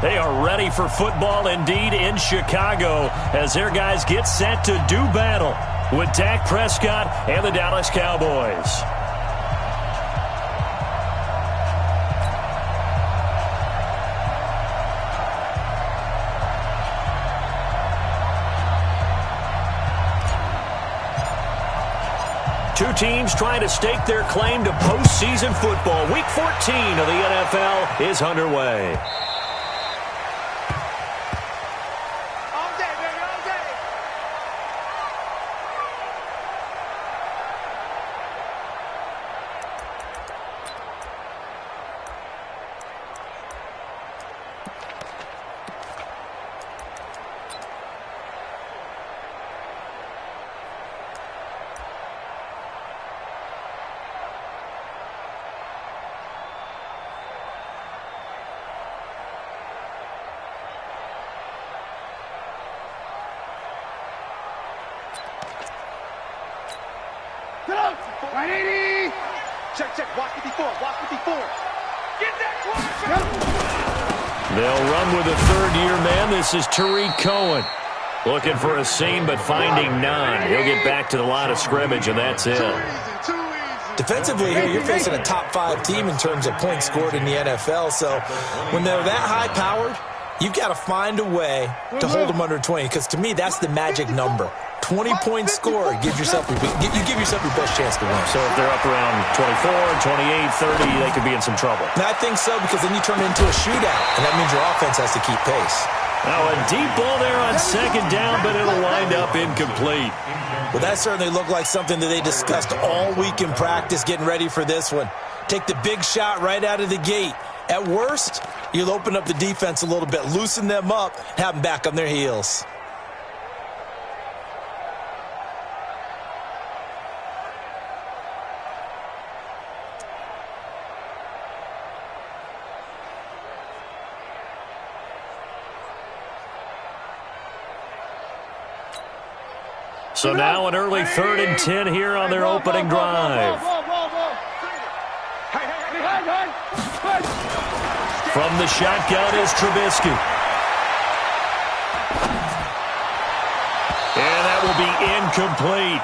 They are ready for football indeed in Chicago as their guys get set to do battle with Dak Prescott and the Dallas Cowboys. Two teams trying to stake their claim to postseason football. Week 14 of the NFL is underway. They'll run with a third-year man. This is Tariq Cohen. Looking for a seam, but finding none. He'll get back to the line of scrimmage, and that's it. Defensively here, you're facing a top-5 team in terms of points scored in the NFL. So when they're that high-powered, you've got to find a way to hold them under 20. Because to me, that's the magic number. 20 points scored, you give yourself your best chance to win. So if they're up around 24, 28, 30, they could be in some trouble. And I think so, because then you turn it into a shootout, and that means your offense has to keep pace. Now a deep ball there on second down, but it'll wind up incomplete. Well, that certainly looked like something that they discussed all week in practice, getting ready for this one. Take the big shot right out of the gate. At worst, you'll open up the defense a little bit, loosen them up, have them back on their heels. So now an early 3rd and 10 here on their opening drive. From the shotgun is Trubisky. And that will be incomplete.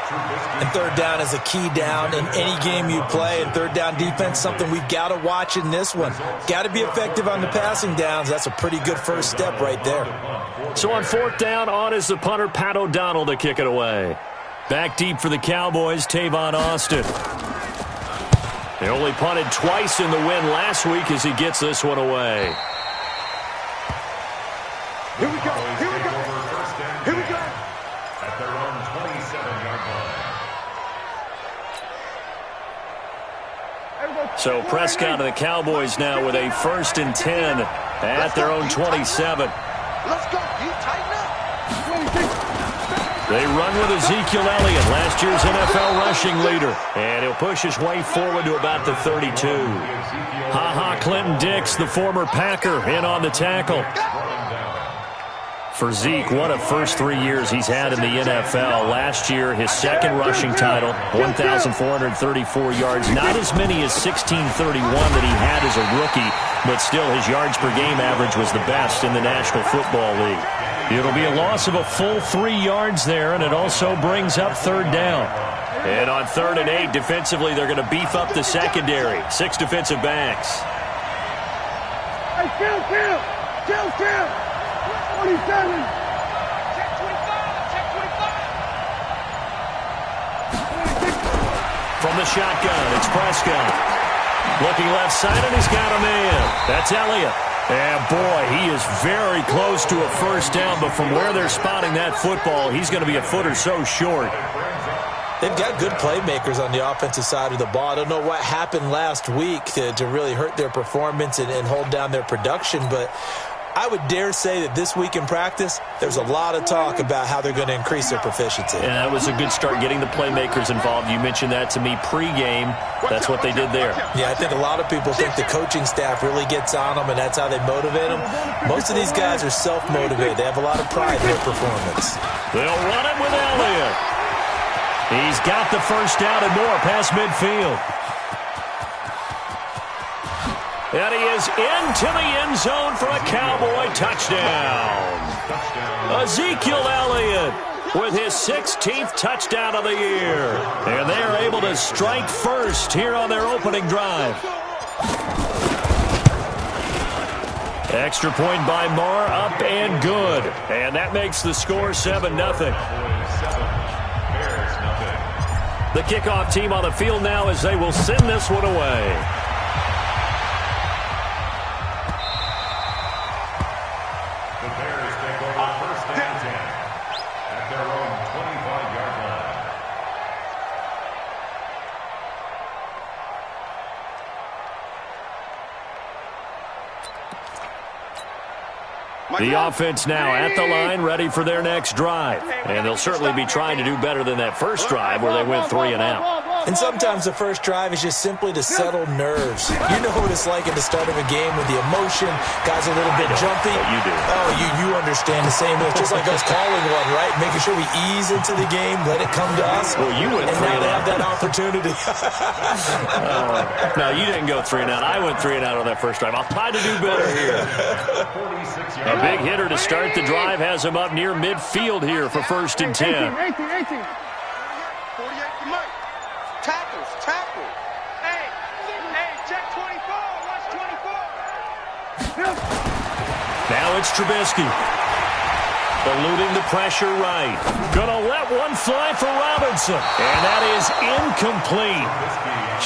And third down is a key down in any game you play. And third down defense, something we've got to watch in this one. Got to be effective on the passing downs. That's a pretty good first step right there. So on 4th down, on is the punter, Pat O'Donnell, to kick it away. Back deep for the Cowboys, Tavon Austin. They only punted twice in the win last week as he gets this one away. Here we go. Here we go. Here we go. At their own 27-yard line. So Prescott and the Cowboys now with a 1st and 10 at their own 27. Let's go. You tighten up. They run with Ezekiel Elliott, last year's NFL rushing leader. And he'll push his way forward to about the 32. Ha-ha, Clinton Dix, the former Packer, in on the tackle. For Zeke, what a first 3 years he's had in the NFL. Last year, his second rushing title, 1,434 yards. Not as many as 1,631 that he had as a rookie, but still his yards per game average was the best in the National Football League. It'll be a loss of a full 3 yards there, and it also brings up 3rd down. And on 3rd and 8, defensively, they're going to beef up the secondary. 6 defensive backs. Hey, Kill. 27. Check 25. Check 25. From the shotgun, it's Prescott. Looking left side, and he's got a man. That's Elliott. And, boy, he is very close to a first down, but from where they're spotting that football, he's going to be a foot or so short. They've got good playmakers on the offensive side of the ball. I don't know what happened last week to really hurt their performance and hold down their production, but I would dare say that this week in practice, there's a lot of talk about how they're going to increase their proficiency. And that was a good start, getting the playmakers involved. You mentioned that to me pregame. That's what they did there. Yeah, I think a lot of people think the coaching staff really gets on them, and that's how they motivate them. Most of these guys are self-motivated. They have a lot of pride in their performance. They'll run it with Elliott. He's got the first down and more past midfield. And he is into the end zone for a Cowboy touchdown. Ezekiel Elliott with his 16th touchdown of the year. And they are able to strike first here on their opening drive. Extra point by Marr, up and good. And that makes the score 7-0. The kickoff team on the field now as they will send this one away. The offense now at the line, ready for their next drive. And they'll certainly be trying to do better than that first drive where they went 3 and out. And sometimes the first drive is just simply to settle nerves. You know what it's like at the start of a game with the emotion. Guys are a little bit jumpy. You do. Oh, you understand the same way. It's just like us calling one, right? Making sure we ease into the game, let it come to us. Well, you went 3 and out. And now they have that opportunity. No, you didn't go 3 and out. I went 3 and out on that first drive. I'll try to do better here. A big hitter to start the drive has him up near midfield here for 1st and 10. 18. Tackle. Hey, check 24. Watch 24. Now it's Trubisky. Eluding the pressure right. Gonna let one fly for Robinson. And that is incomplete.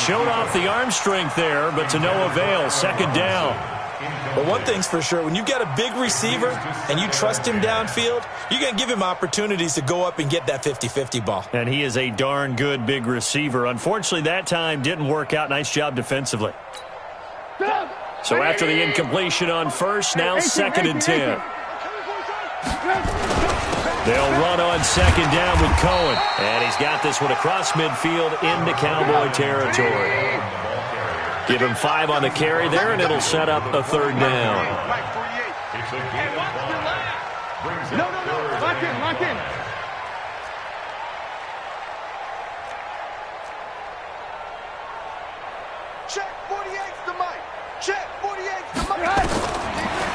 Showed off the arm strength there, but to no avail. 2nd down. But one thing's for sure, when you've got a big receiver and you trust him downfield, you're going to give him opportunities to go up and get that 50-50 ball. And he is a darn good big receiver. Unfortunately, that time didn't work out. Nice job defensively. So after the incompletion on first, now 2nd and 10. They'll run on 2nd down with Cohen. And he's got this one across midfield into Cowboy territory. Give him 5 on the carry there, and it'll set up a 3rd down. No. Lock in. Check 48's the mic. Check 48's the mic.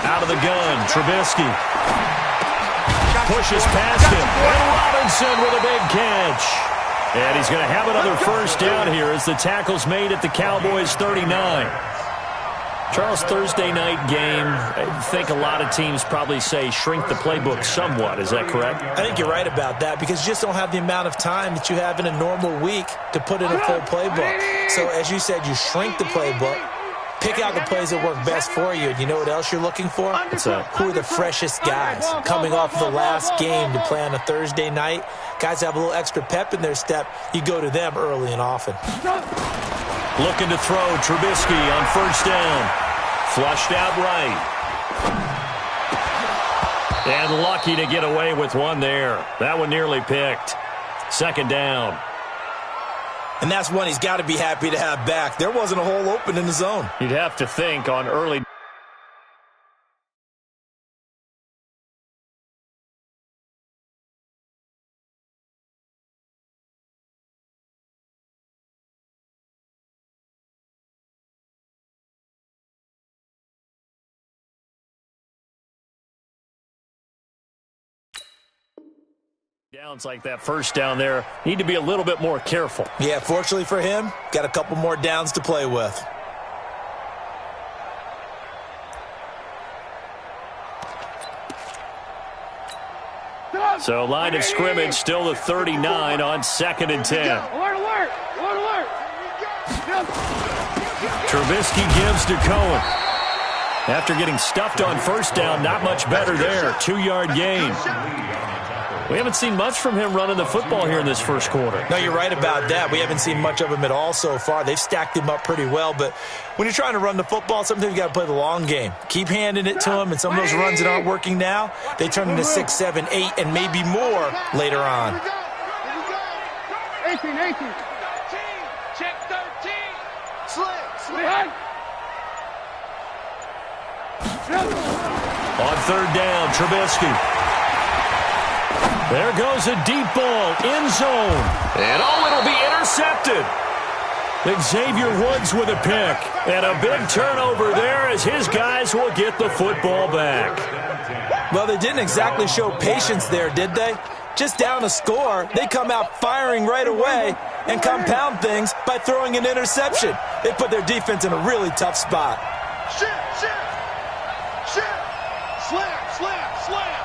Out of the gun, Trubisky. Pushes past him. And Robinson with a big catch. And he's going to have another 1st down here as the tackle's made at the Cowboys' 39. Charles, Thursday night game, I think a lot of teams probably say shrink the playbook somewhat. Is that correct? I think you're right about that because you just don't have the amount of time that you have in a normal week to put in a full playbook. So as you said, you shrink the playbook. Pick out the plays that work best for you. You know what else you're looking for? Who are the freshest guys coming off the last game to play on a Thursday night? Guys have a little extra pep in their step. You go to them early and often. Looking to throw Trubisky on 1st down. Flushed out right. And lucky to get away with one there. That one nearly picked. 2nd down. And that's one he's got to be happy to have back. There wasn't a hole open in the zone. You'd have to think on early. Downs like that 1st down there, need to be a little bit more careful. Yeah, fortunately for him, got a couple more downs to play with. So line of scrimmage still the 39 on 2nd and 10. Alert. Trubisky gives to Cohen. After getting stuffed on 1st down, not much better there. 2-yard gain. We haven't seen much from him running the football here in this 1st quarter. No, you're right about that. We haven't seen much of him at all so far. They've stacked him up pretty well, but when you're trying to run the football, sometimes you got to play the long game. Keep handing it to him, and some of those runs that aren't working now, they turn into 6, 7, 8, and maybe more later on. 18. Check 13. Slip. On 3rd down, Trubisky. There goes a deep ball, end zone. And it'll be intercepted. Xavier Woods with a pick. And a big turnover there as his guys will get the football back. Well, they didn't exactly show patience there, did they? Just down a score, they come out firing right away and compound things by throwing an interception. They put their defense in a really tough spot. Slam, slam, slam.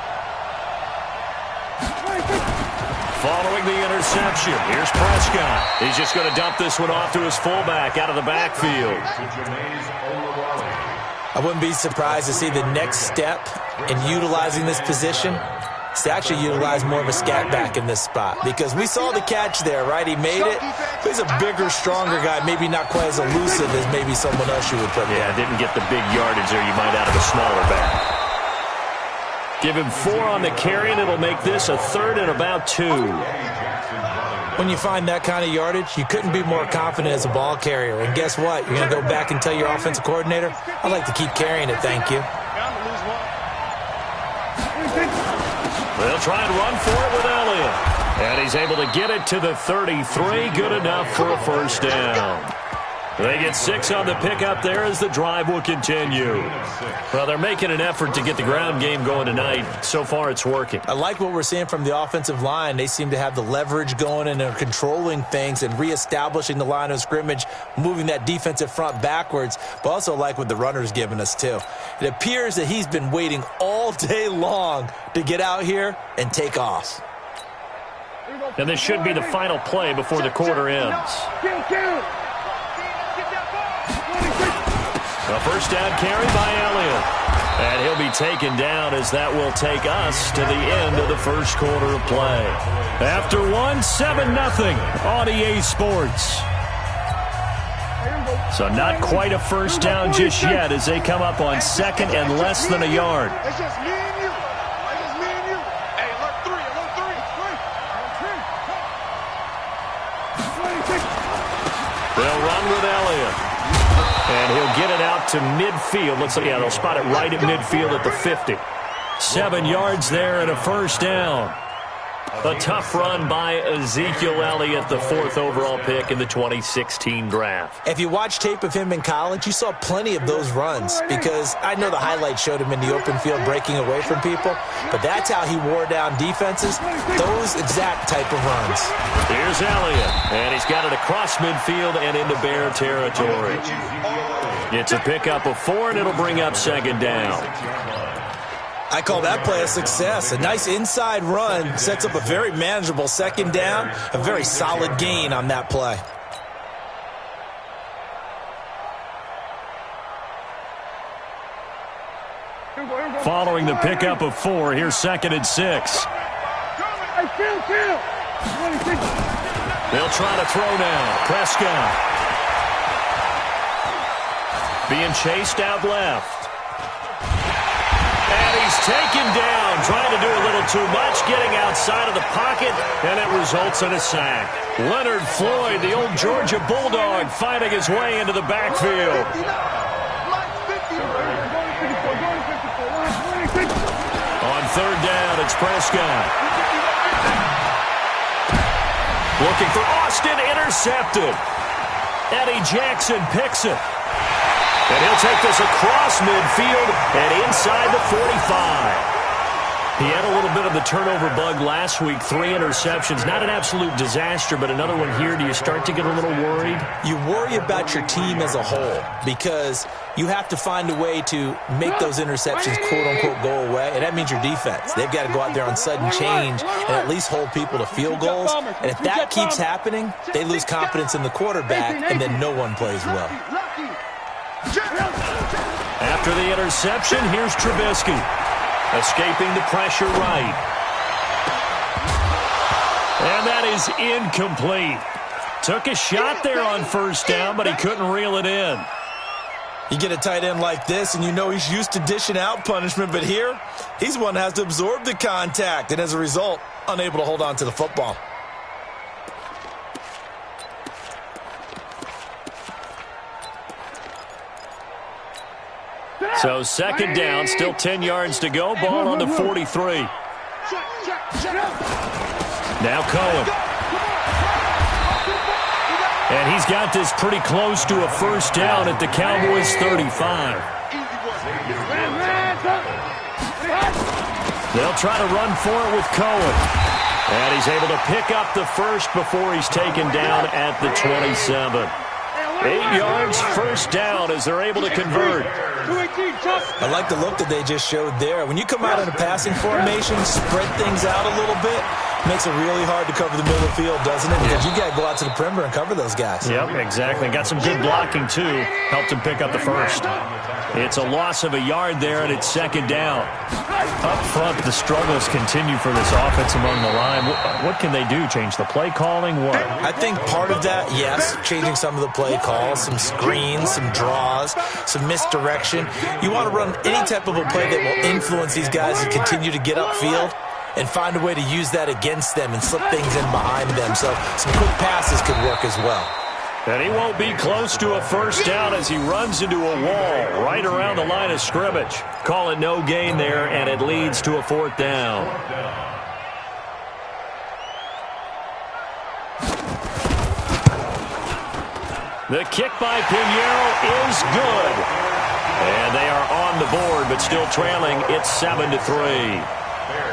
Following the interception, here's Prescott. He's just going to dump this one off to his fullback out of the backfield. I wouldn't be surprised to see the next step in utilizing this position is to actually utilize more of a scat back in this spot. Because we saw the catch there, right? He made it. He's a bigger, stronger guy, maybe not quite as elusive as maybe someone else you would put there. Yeah, didn't get the big yardage there you might out of a smaller back. Give him 4 on the carry, and it'll make this a 3rd and about 2. When you find that kind of yardage, you couldn't be more confident as a ball carrier. And guess what? You're going to go back and tell your offensive coordinator, I'd like to keep carrying it, thank you. They'll try and run for it with Elliott. And he's able to get it to the 33. Good enough for a first down. They get 6 on the pickup there as the drive will continue. Well, they're making an effort to get the ground game going tonight. So far, it's working. I like what we're seeing from the offensive line. They seem to have the leverage going and they're controlling things and reestablishing the line of scrimmage, moving that defensive front backwards, but also like what the runner's giving us, too. It appears that he's been waiting all day long to get out here and take off. And this should be the final play before the quarter ends. A first down carry by Elliott. And he'll be taken down as that will take us to the end of the first quarter of play. After 1, 7-0 on EA Sports. So not quite a first down just yet as they come up on 2nd and less than a yard. It's just me and you. It's just me and you. Hey, alert 3, alert 3. They'll run with Elliott. And he'll get it out to midfield. Let's see, yeah, they'll spot it right at midfield at the 50. 7 yards there and a first down. A tough run by Ezekiel Elliott, the 4th overall pick in the 2016 draft. If you watch tape of him in college, you saw plenty of those runs because I know the highlights showed him in the open field breaking away from people, but that's how he wore down defenses, those exact type of runs. Here's Elliott, and he's got it across midfield and into Bear territory. It's a pickup of 4, and it'll bring up 2nd down. I call that play a success. A nice inside run sets up a very manageable 2nd down, a very solid gain on that play. Following the pickup of 4, here's 2nd and 6. They'll try to throw now. Prescott. Being chased out left. And he's taken down, trying to do a little too much, getting outside of the pocket, and it results in a sack. Leonard Floyd, the old Georgia Bulldog, fighting his way into the backfield. On 3rd down, it's Prescott. Looking for Austin, intercepted. Eddie Jackson picks it. And he'll take this across midfield and inside the 45. He had a little bit of the turnover bug last week, 3 interceptions. Not an absolute disaster, but another one here. Do you start to get a little worried? You worry about your team as a whole because you have to find a way to make those interceptions, quote-unquote, go away, and that means your defense. They've got to go out there on sudden change and at least hold people to field goals. And if that keeps happening, they lose confidence in the quarterback, and then no one plays well. After the interception, here's Trubisky. Escaping the pressure right. And that is incomplete. Took a shot there on 1st down, but he couldn't reel it in. You get a tight end like this, and you know he's used to dishing out punishment, but here, he's the one that has to absorb the contact, and as a result, unable to hold on to the football. So 2nd down, still 10 yards to go. Ball on the 43. Now Cohen. And he's got this pretty close to a first down at the Cowboys' 35. They'll try to run for it with Cohen. And he's able to pick up the first before he's taken down at the 27. 8 yards, first down as they're able to convert. I like the look that they just showed there. When you come out in a passing formation, spread things out a little bit, makes it really hard to cover the middle of the field, doesn't it? Because you got to go out to the perimeter and cover those guys. Yep, exactly. Got some good blocking, too. Helped him pick up the first. It's a loss of a yard there, and it's second down. Up front, the struggles continue for this offense among the line. What can they do? Change the play calling? What? I think part of that, yes, changing some of the play calls, some screens, some draws, some misdirection. You want to run any type of a play that will influence these guys to continue to get upfield and find a way to use that against them and slip things in behind them. So some quick passes could work as well. And he won't be close to a first down as he runs into a wall right around the line of scrimmage. Call it no gain there, and it leads to a fourth down. The kick by Pinheiro is good. And they are on the board, but still trailing. It's 7-3.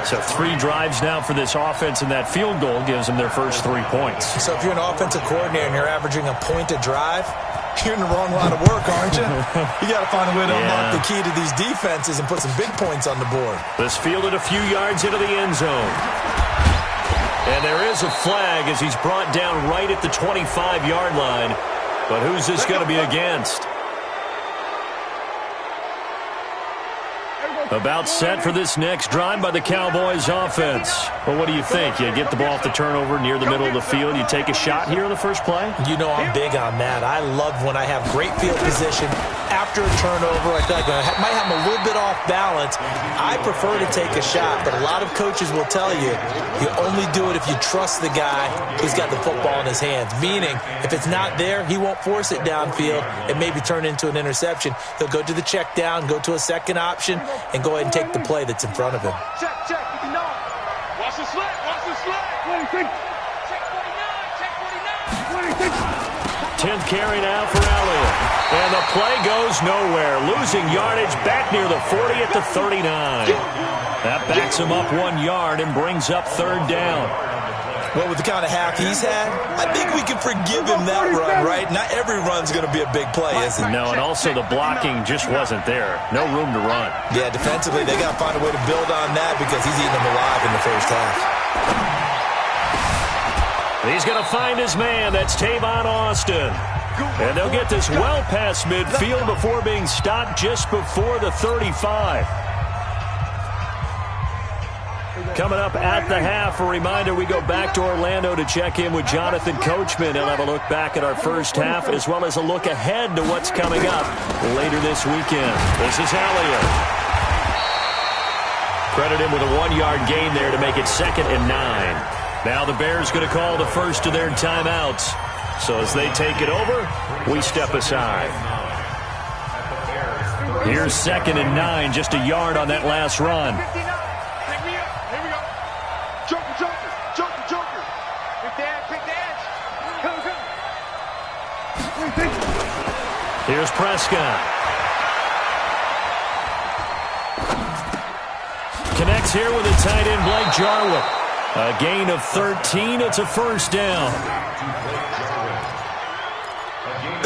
So 3 drives now for this offense, and that field goal gives them their first 3 points. So if you're an offensive coordinator and you're averaging a point a drive, you're in the wrong line of work, aren't you? You got to find a way to unlock the key to these defenses and put some big points on the board. This fielded a few yards into the end zone. And there is a flag as he's brought down right at the 25-yard line. But who's this going to be against? About set for this next drive by the Cowboys offense. Well, what do you think? You get the ball off the turnover near the middle of the field. You take a shot here in the first play? You know I'm big on that. I love when I have great field position after a turnover. I think I might have them a little bit off balance. I prefer to take a shot, but a lot of coaches will tell you, you only do it if you trust the guy who's got the football in his hands. Meaning, if it's not there, he won't force it downfield and maybe turn into an interception. He'll go to the check down, go to a second option, and go ahead and take the play that's in front of him. Check, check, you know. Watch the slant, watch the slant. Check 49, check 49. 10th carry now for Elliott. And the play goes nowhere. Losing yardage back near the 40 at the 39. That backs him up 1 yard and brings up third down. Well, with the kind of half he's had, I think we can forgive him that run, right? Not every run's going to be a big play, is it? No, and also the blocking just wasn't there. No room to run. Yeah, defensively, they got to find a way to build on that because he's eating them alive in the first half. He's going to find his man. That's Tavon Austin. And they'll get this well past midfield before being stopped just before the 35. Coming up at the half, a reminder, we go back to Orlando to check in with Jonathan Coachman. He'll have a look back at our first half as well as a look ahead to what's coming up later this weekend. This is Elliott. Credit him with a 1-yard gain there to make it 2nd and 9. Now the Bears going to call the first of their timeouts. So as they take it over, we step aside. Here's 2nd and 9, just a yard on that last run. Here's Prescott. Connects here with a tight end, Blake Jarwin. A gain of 13. It's a first down.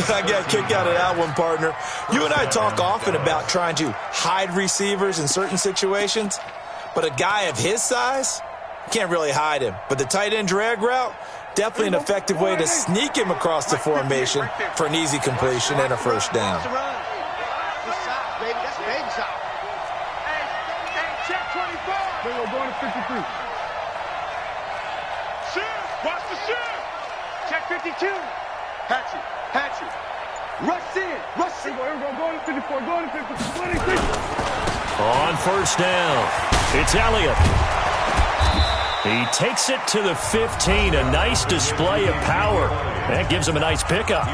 I got a kick out of that one, partner. You and I talk often about trying to hide receivers in certain situations, but a guy of his size, can't really hide him. But the tight end drag route, definitely an effective way to sneak him across the formation for an easy completion and a first down. Check 25. We're going to 53. Watch the shoot. Check 52. Hatchet. Rush in. Here we go. Going to 54. Going to 54. On first down, it's Elliott. He takes it to the 15. A nice display of power. That gives him a nice pickup.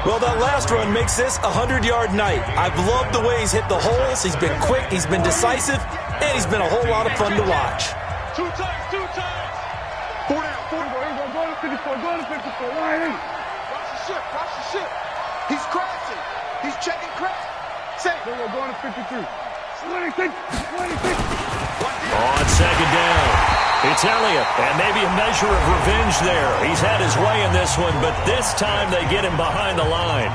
Well, that last run makes this a 100-yard night. I've loved the way he's hit the holes. He's been quick, he's been decisive, and he's been a whole lot of fun to watch. Two times. 4 down. Here we go. Going to 54. 54. Go to 54. Line in. Watch the ship. Watch the ship. He's crashing. He's checking crash. Say. Go on to 53. 26. 26. On second down, it's Elliott, and maybe a measure of revenge there. He's had his way in this one, but this time they get him behind the line.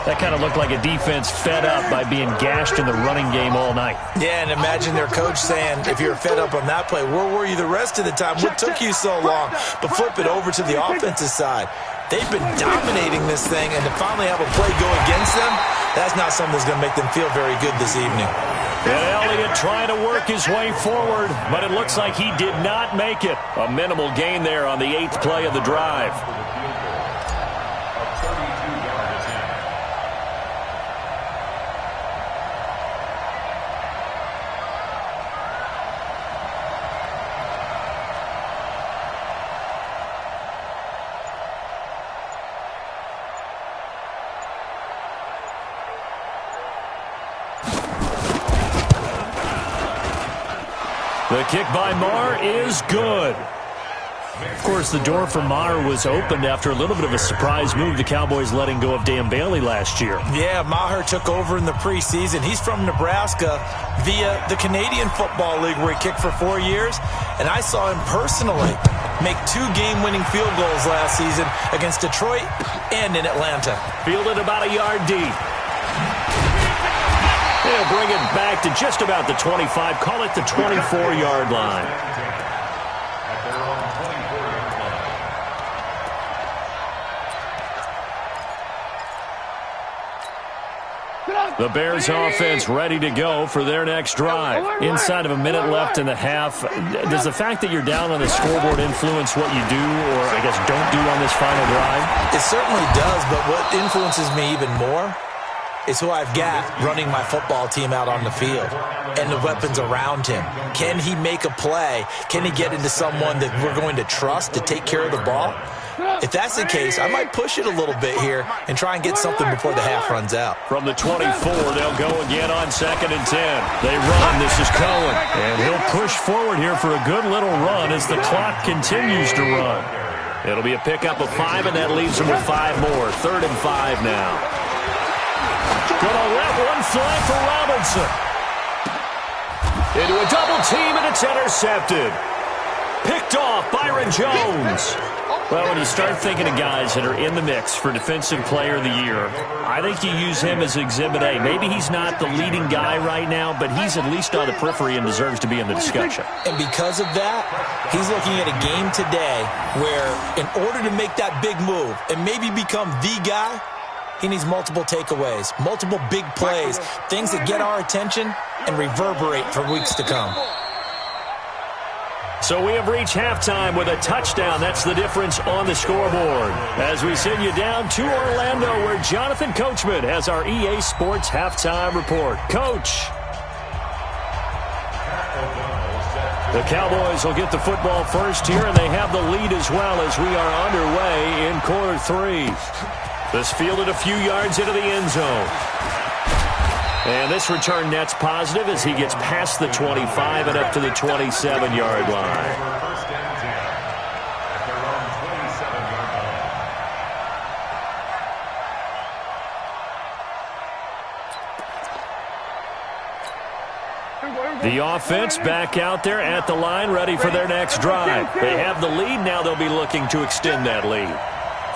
That kind of looked like a defense fed up by being gashed in the running game all night. Yeah, and imagine their coach saying, if you're fed up on that play, where were you the rest of the time? What took you so long? But flip it over to the offensive side. They've been dominating this thing, and to finally have a play go against them, that's not something that's going to make them feel very good this evening. And Elliott trying to work his way forward, but it looks like he did not make it. A minimal gain there on the 8th play of the drive. The kick by Maher is good. Of course, the door for Maher was opened after a little bit of a surprise move, the Cowboys letting go of Dan Bailey last year. Yeah, Maher took over in the preseason. He's from Nebraska via the Canadian Football League, where he kicked for 4 years. And I saw him personally make 2 game-winning field goals last season against Detroit and in Atlanta. Fielded about a yard deep. They'll bring it back to just about the 25. Call it the 24-yard line. The Bears offense ready to go for their next drive. Inside of a minute left in the half, does the fact that you're down on the scoreboard influence what you do, or I guess don't do on this final drive? It certainly does, but what influences me even more is who I've got running my football team out on the field and the weapons around him. Can he make a play? Can he get into someone that we're going to trust to take care of the ball? If that's the case, I might push it a little bit here and try and get something before the half runs out. From the 24, they'll go again on 2nd and 10. They run. This is Cohen. And he'll push forward here for a good little run as the clock continues to run. It'll be a pickup of 5, and that leaves them with 5 more. 3rd and 5 now. Gonna let one fly for Robinson. Into a double team, and it's intercepted. Picked off Byron Jones. Well, when you start thinking of guys that are in the mix for Defensive Player of the Year, I think you use him as Exhibit A. Maybe he's not the leading guy right now, but he's at least on the periphery and deserves to be in the discussion. And because of that, he's looking at a game today where in order to make that big move and maybe become the guy, he needs multiple takeaways, multiple big plays, things that get our attention and reverberate for weeks to come. So we have reached halftime with a touchdown. That's the difference on the scoreboard. As we send you down to Orlando, where Jonathan Coachman has our EA Sports Halftime Report. Coach. The Cowboys will get the football first here, and they have the lead as well as we are underway in quarter 3. This fielded a few yards into the end zone. And this return net's positive as he gets past the 25 and up to the 27-yard line. First down 10 at their own 27-yard line. The offense back out there at the line, ready for their next drive. They have the lead now. They'll be looking to extend that lead.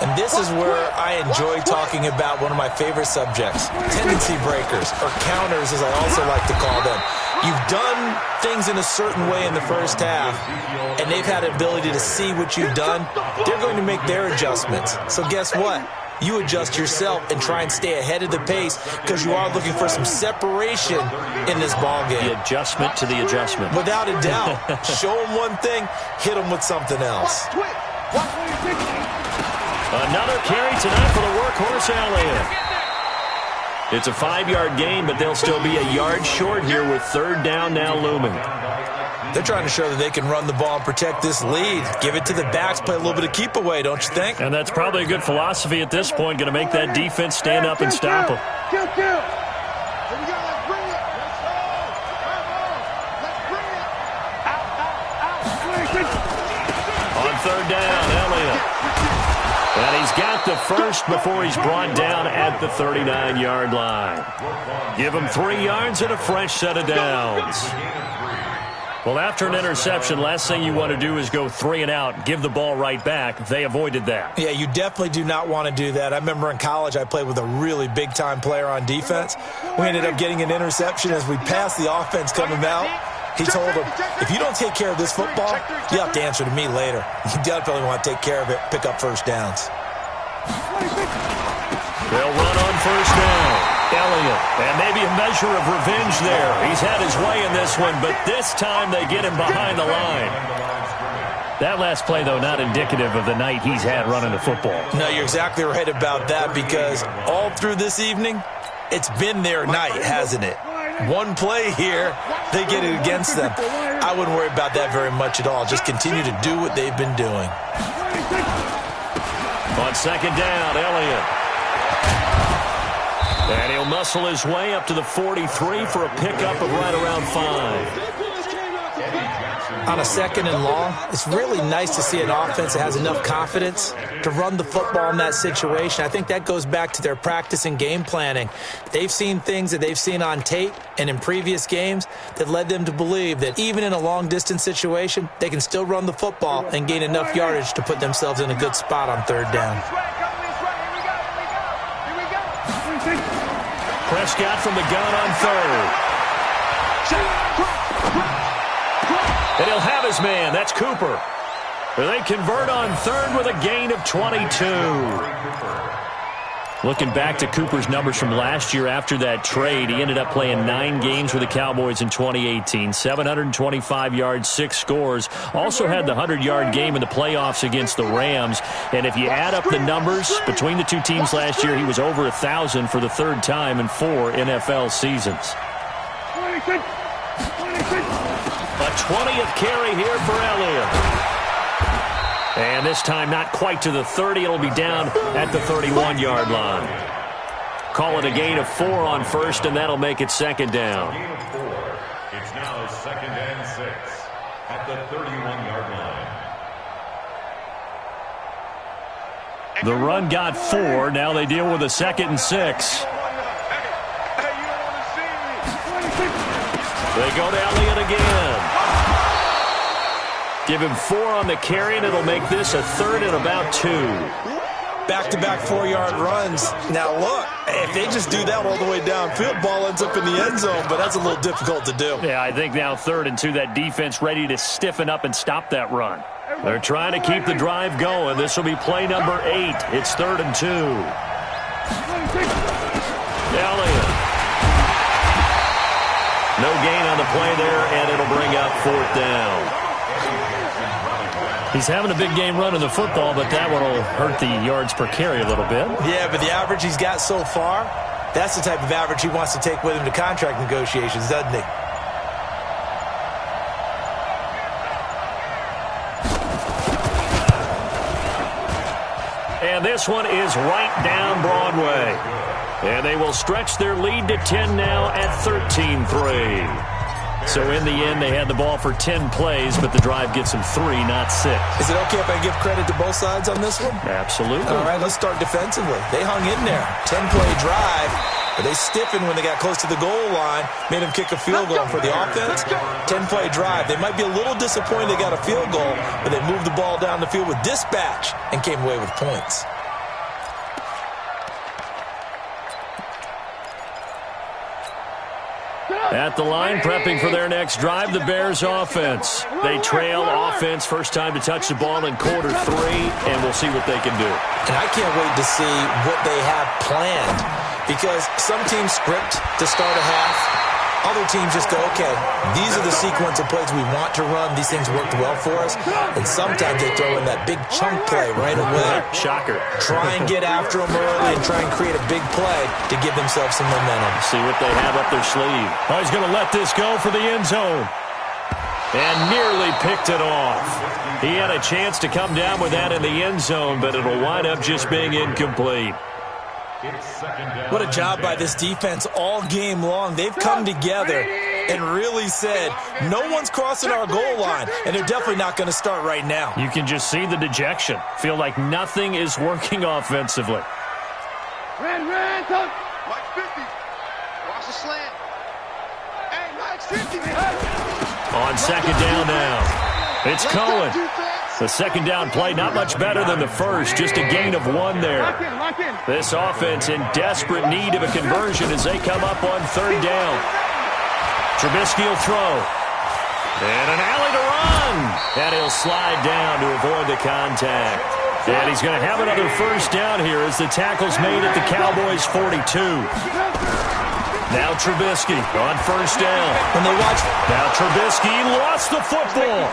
And this is where I enjoy talking about one of my favorite subjects, tendency breakers, or counters as I also like to call them. You've done things in a certain way in the first half, and they've had an ability to see what you've done. They're going to make their adjustments. So guess what? You adjust yourself and try and stay ahead of the pace because you are looking for some separation in this ball game. The adjustment to the adjustment. Without a doubt. Show them one thing, hit them with something else. Another carry tonight for the workhorse Elliott. It's a 5-yard gain, but they'll still be a yard short here with 3rd down now looming. They're trying to show that they can run the ball and protect this lead. Give it to the backs, play a little bit of keep away, don't you think? And that's probably a good philosophy at this point, going to make that defense stand up and stop them. Here we go. Let's bring it. Let's go. Let's bring it. Out. On 3rd down, Elliott. And he's got the first before he's brought down at the 39-yard line. Give him 3 yards and a fresh set of downs. Well, after an interception, last thing you want to do is go 3 and out, give the ball right back. They avoided that. Yeah, you definitely do not want to do that. I remember in college I played with a really big-time player on defense. We ended up getting an interception as we passed the offense coming out. He told him, if you don't take care of this football, you have to answer to me later. You definitely want to take care of it, pick up first downs. They'll run on first down. Elliott, and maybe a measure of revenge there. He's had his way in this one, but this time they get him behind the line. That last play, though, not indicative of the night he's had running the football. No, you're exactly right about that, because all through this evening, it's been their night, hasn't it? One play here, they get it against them. I wouldn't worry about that very much at all. Just continue to do what they've been doing. On second down, Elliott. And he'll muscle his way up to the 43 for a pickup of right around 5. On a second and long, it's really nice to see an offense that has enough confidence to run the football in that situation. I think that goes back to their practice and game planning. They've seen things that they've seen on tape and in previous games that led them to believe that even in a long-distance situation, they can still run the football and gain enough yardage to put themselves in a good spot on third down. Prescott from the gun on third. And he'll have his man. That's Cooper. They convert on third with a gain of 22. Looking back to Cooper's numbers from last year after that trade, he ended up playing 9 games with the Cowboys in 2018. 725 yards, 6 scores. Also had the 100-yard game in the playoffs against the Rams. And if you add up the numbers between the two teams last year, he was over 1,000 for the third time in 4 NFL seasons. A 20th carry here for Elliott. And this time not quite to the 30. It'll be down at the 31-yard line. Call it a gain of 4 on first, and that'll make it second down. Gain of 4. It's now 2nd and 6 at the 31-yard line. The run got 4. Now they deal with a 2nd and 6. They go to Elliott again. Give him 4 on the carry, and it'll make this a 3rd and about 2. Back-to-back 4-yard runs. Now, look, if they just do that all the way downfield, ball ends up in the end zone, but that's a little difficult to do. Yeah, I think now 3rd and 2, that defense ready to stiffen up and stop that run. They're trying to keep the drive going. This will be play number 8. It's 3rd and 2. Elliott. No gain on the play there, and it'll bring up 4th down. He's having a big game running the football, but that one will hurt the yards per carry a little bit. Yeah, but the average he's got so far, that's the type of average he wants to take with him to contract negotiations, doesn't he? And this one is right down Broadway. And they will stretch their lead to 10 now at 13-3. So in the end, they had the ball for 10 plays, but the drive gets them 3, not 6. Is it okay if I give credit to both sides on this one? Absolutely. All right, let's start defensively. They hung in there. 10-play drive, but they stiffened when they got close to the goal line, made them kick a field goal. For the offense, 10-play drive. They might be a little disappointed they got a field goal, but they moved the ball down the field with dispatch and came away with points. At the line, prepping for their next drive, the Bears offense. They trail offense, first time to touch the ball in quarter 3, and we'll see what they can do. And I can't wait to see what they have planned, because some teams script to start a half. Other teams just go, okay, these are the sequence of plays we want to run. These things worked well for us. And sometimes they throw in that big chunk play right away. Shocker. Try and get after them early and try and create a big play to give themselves some momentum. See what they have up their sleeve. Oh, he's going to let this go for the end zone. And nearly picked it off. He had a chance to come down with that in the end zone, but it'll wind up just being incomplete. What a job by this defense all game long. They've come together and really said, no one's crossing our goal line, and they're definitely not going to start right now. You can just see the dejection. Feel like nothing is working offensively. Ran, touch. Mike 50. Watch the slant. Hey, Mike's 50, man. On second down now. It's Cohen. The second down play, not much better than the first, just a gain of 1 there. Lock in. This offense in desperate need of a conversion as they come up on third down. Trubisky will throw. And an alley to run. And he'll slide down to avoid the contact. And he's going to have another first down here as the tackle's made at the Cowboys' 42. Now Trubisky on first down. When they watch, Now Trubisky lost the football.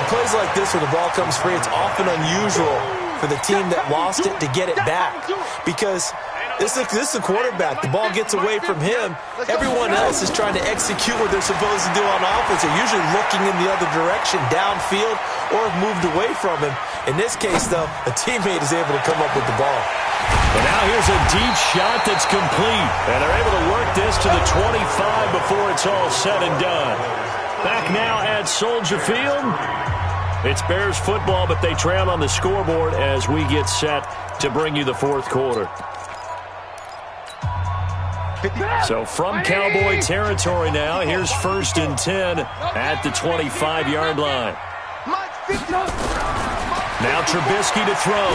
on plays like this where the ball comes free, it's often unusual for the team that lost it to get it back, because this is the quarterback. The ball gets away from him. Everyone else is trying to execute what they're supposed to do on offense. They're usually looking in the other direction, downfield, or have moved away from him. In this case, though, a teammate is able to come up with the ball. And now here's a deep shot that's complete. And they're able to work this to the 25 before it's all said and done. Back now at Soldier Field. It's Bears football, but they trail on the scoreboard as we get set to bring you the fourth quarter. So from Cowboy territory now, here's 1st and 10 at the 25-yard line. Now Trubisky to throw.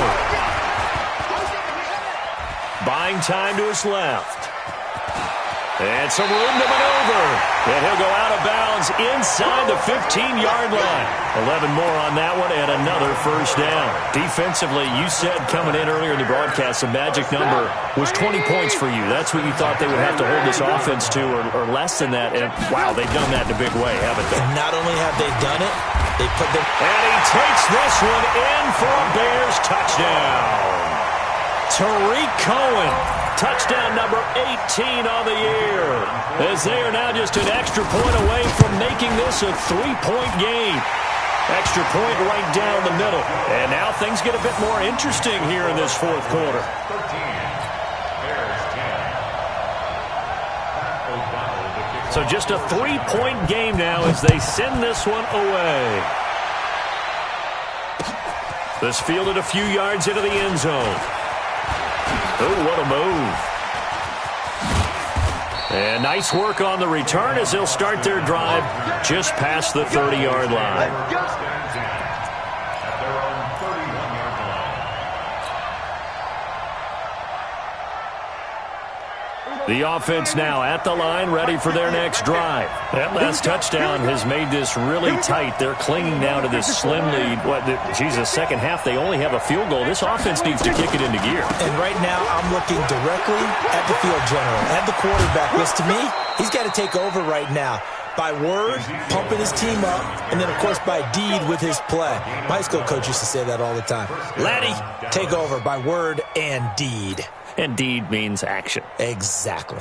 Buying time to his left. And some room to maneuver. And he'll go out of bounds inside the 15-yard line. 11 more on that one and another first down. Defensively, you said coming in earlier in the broadcast, the magic number was 20 points for you. That's what you thought they would have to hold this offense to, or less than that. And, wow, they've done that in a big way, haven't they? And not only have they done it, they put them... And he takes this one in for a Bears touchdown. Tariq Cohen, touchdown number 18 on the year, as they are now just an extra point away from making this a 3-point game. Extra point right down the middle. And now things get a bit more interesting here in this fourth quarter. 13. Bears 10. So just a 3-point game now as they send this one away. This fielded a few yards into the end zone. Oh, what a move. And nice work on the return as they'll start their drive just past the 30-yard line. At their own 31-yard line. The offense now at the line, ready for their next drive. That last touchdown has made this really tight. They're clinging now to this slim lead. Second half, they only have a field goal. This offense needs to kick it into gear. And right now, I'm looking directly at the field general, at the quarterback. Because to me, he's got to take over right now. By word, pumping his team up, and then, of course, by deed with his play. My high school coach used to say that all the time. Laddie, take over by word and deed. And deed means action. Exactly.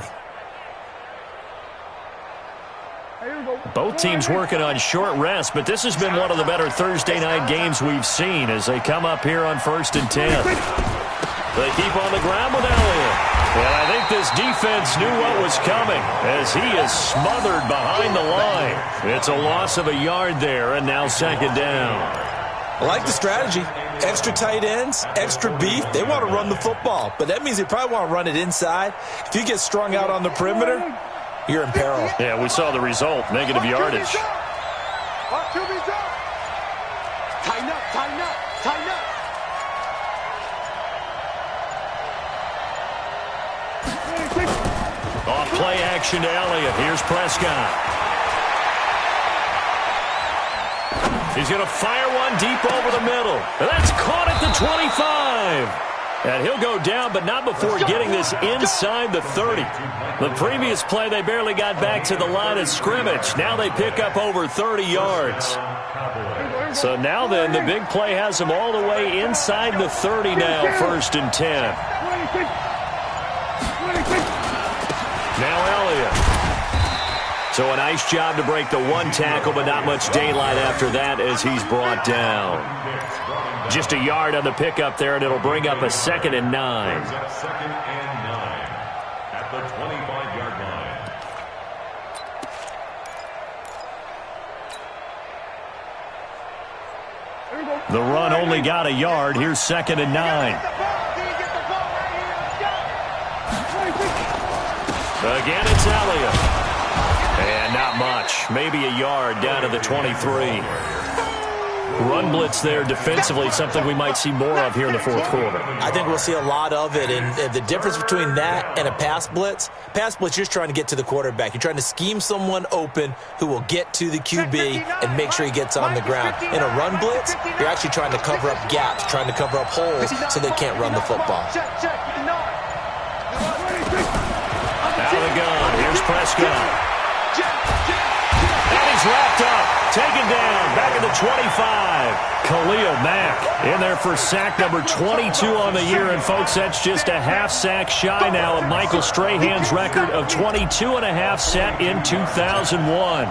Both teams working on short rest, but this has been one of the better Thursday night games we've seen as they come up here on 1st and 10. They keep on the ground with Elliott. And I think this defense knew what was coming as he is smothered behind the line. It's a loss of a yard there, and now second down. I like the strategy. Extra tight ends, extra beef. They want to run the football, but that means they probably want to run it inside. If you get strung out on the perimeter, you're in peril. Yeah, we saw the result, negative yardage. Tighten up, tighten up, tighten up. Off play action to Elliott. Here's Prescott. He's going to fire one deep over the middle. And that's caught at the 25. And he'll go down, but not before getting this inside the 30. The previous play, they barely got back to the line of scrimmage. Now they pick up over 30 yards. So now then, the big play has them all the way inside the 30 now, 1st and 10. Now Elliott. So a nice job to break the one tackle, but not much daylight after that as he's brought down. Just a yard on the pickup there, and it'll bring up a 2nd and 9. Second and 9 at the 25-yard The run only got a yard. Here's 2nd and 9. Again, it's Elliott. And not much. Maybe a yard down to the 23. Run blitz there defensively, something we might see more of here in the 4th quarter. I think we'll see a lot of it, and the difference between that and a pass blitz, you're just trying to get to the quarterback. You're trying to scheme someone open who will get to the QB and make sure he gets on the ground. In a run blitz, you're actually trying to cover up gaps, trying to cover up holes so they can't run the football. Out of the gun, here's Prescott. And he's wrapped up. Taken down, back at the 25. Khalil Mack in there for sack number 22 on the year. And, folks, that's just a half sack shy now of Michael Strahan's record of 22 and a half set in 2001.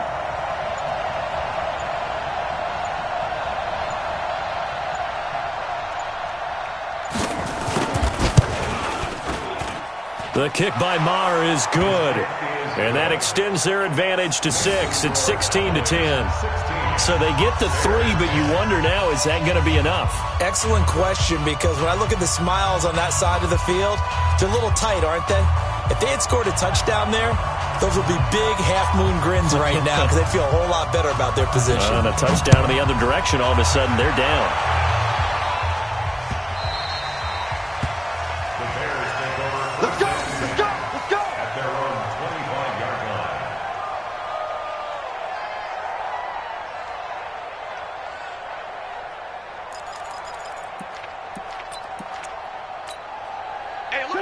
The kick by Maher is good. And that extends their advantage to 6. It's 16-10. So they get the 3, but you wonder now, is that going to be enough? Excellent question, because when I look at the smiles on that side of the field, they're a little tight, aren't they? If they had scored a touchdown there, those would be big half-moon grins right now because they feel a whole lot better about their position. And a touchdown in the other direction, all of a sudden they're down.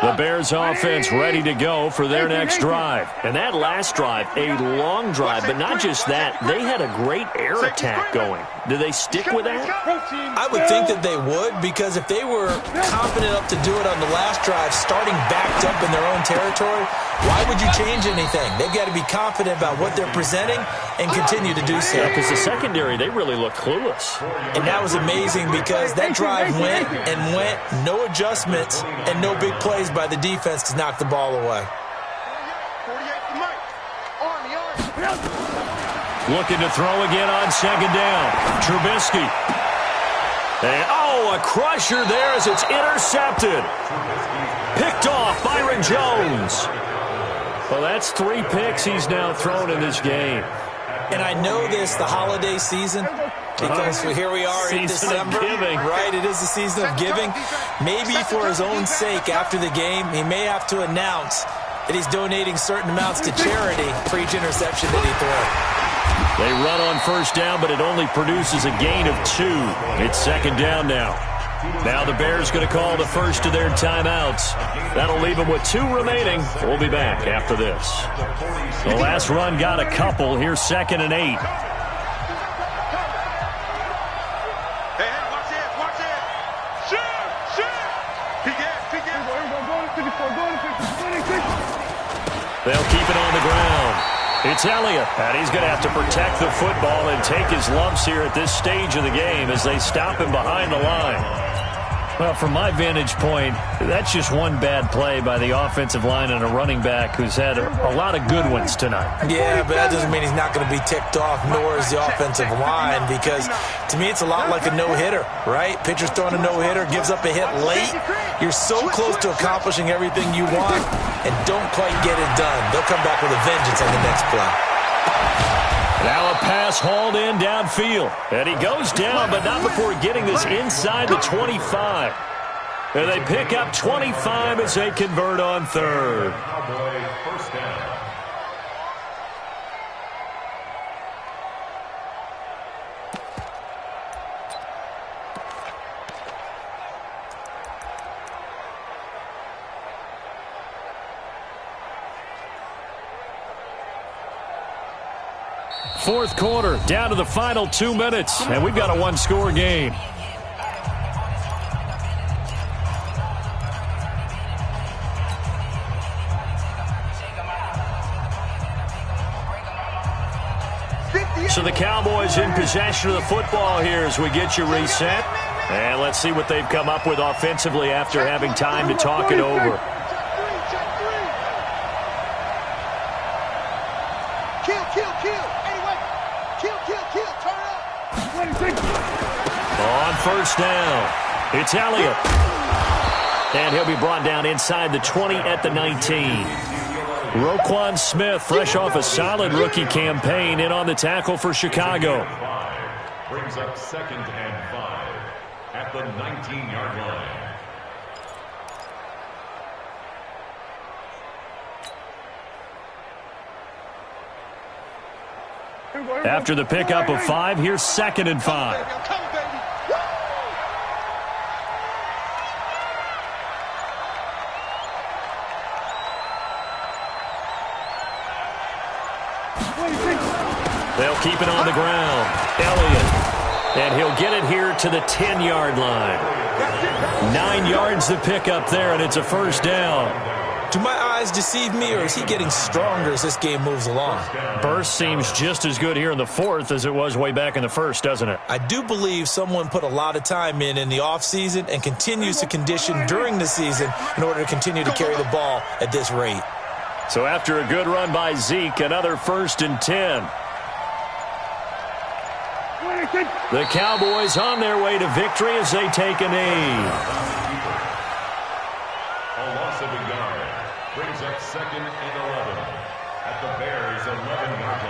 The Bears offense ready to go for their next drive. And that last drive, a long drive, but not just that. They had a great air attack going. Do they stick with that? I would think that they would, because if they were confident enough to do it on the last drive, starting backed up in their own territory, why would you change anything? They've got to be confident about what they're presenting and continue to do so. Yeah, because the secondary, they really look clueless. And that was amazing, because that drive went and went, no adjustments and no big plays by the defense to knock the ball away. Looking to throw again on 2nd down. Trubisky. And, a crusher there as it's intercepted. Picked off Byron Jones. Well, that's 3 picks he's now thrown in this game. And I know this, the holiday season, because here we are in December, right? It is the season of giving. Maybe for his own sake, after the game, he may have to announce that he's donating certain amounts to charity for each interception that he throws. They run on 1st down, but it only produces a gain of 2. It's 2nd down now. Now the Bears going to call the first of their timeouts. That'll leave them with 2 remaining. We'll be back after this. The last run got a couple. Here's 2nd and 8. They'll keep it on the ground. It's Elliott, and he's going to have to protect the football and take his lumps here at this stage of the game as they stop him behind the line. Well, from my vantage point, that's just one bad play by the offensive line and a running back who's had a lot of good ones tonight. Yeah, but that doesn't mean he's not going to be ticked off, nor is the offensive line, because to me it's a lot like a no-hitter, right? Pitcher's throwing a no-hitter, gives up a hit late. You're so close to accomplishing everything you want and don't quite get it done. They'll come back with a vengeance on the next play. Now a pass hauled in downfield. And he goes down, but not before getting this inside the 25. And they pick up 25 as they convert on 3rd. First down. Fourth quarter, down to the final 2 minutes, and we've got a 1-score game. So the Cowboys in possession of the football here as we get you reset. And let's see what they've come up with offensively after having time to talk it over. On first down. It's Elliott. And he'll be brought down inside the 20 at the 19. Roquan Smith, fresh off a solid rookie campaign, in on the tackle for Chicago. Brings up 2nd and 5 at the 19-yard line. After the pickup of 5, here's 2nd and 5. They'll keep it on the ground. Elliott. And he'll get it here to the 10-yard line. 9 yards to pick up there, and it's a first down. Do my eyes deceive me, or is he getting stronger as this game moves along? Burst seems just as good here in the 4th as it was way back in the 1st, doesn't it? I do believe someone put a lot of time in the offseason and continues to condition during the season in order to continue to carry the ball at this rate. So after a good run by Zeke, another 1st and 10. The Cowboys on their way to victory as they take a knee. A loss of a yard brings up 2nd and 11 at the Bears' 11-yard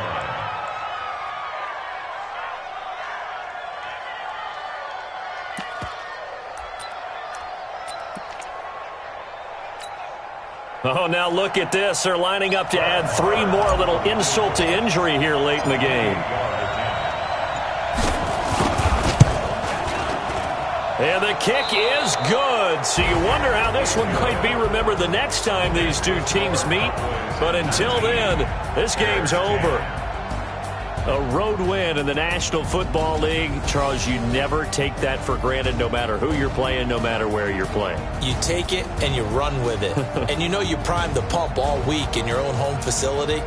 line. Oh, now look at this. They're lining up to add 3 more. A little insult to injury here late in the game. And the kick is good. So you wonder how this one might be remembered the next time these two teams meet. But until then, this game's over. A road win in the National Football League. Charles, you never take that for granted, no matter who you're playing, no matter where you're playing. You take it and you run with it. And you know you primed the pump all week in your own home facility.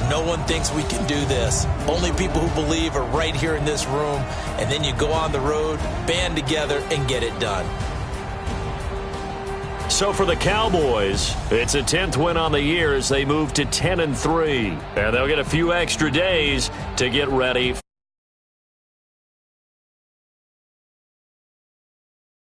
No one thinks we can do this. Only people who believe are right here in this room. And then you go on the road, band together, and get it done. So for the Cowboys, it's a 10th win on the year as they move to 10-3. And they'll get a few extra days to get ready.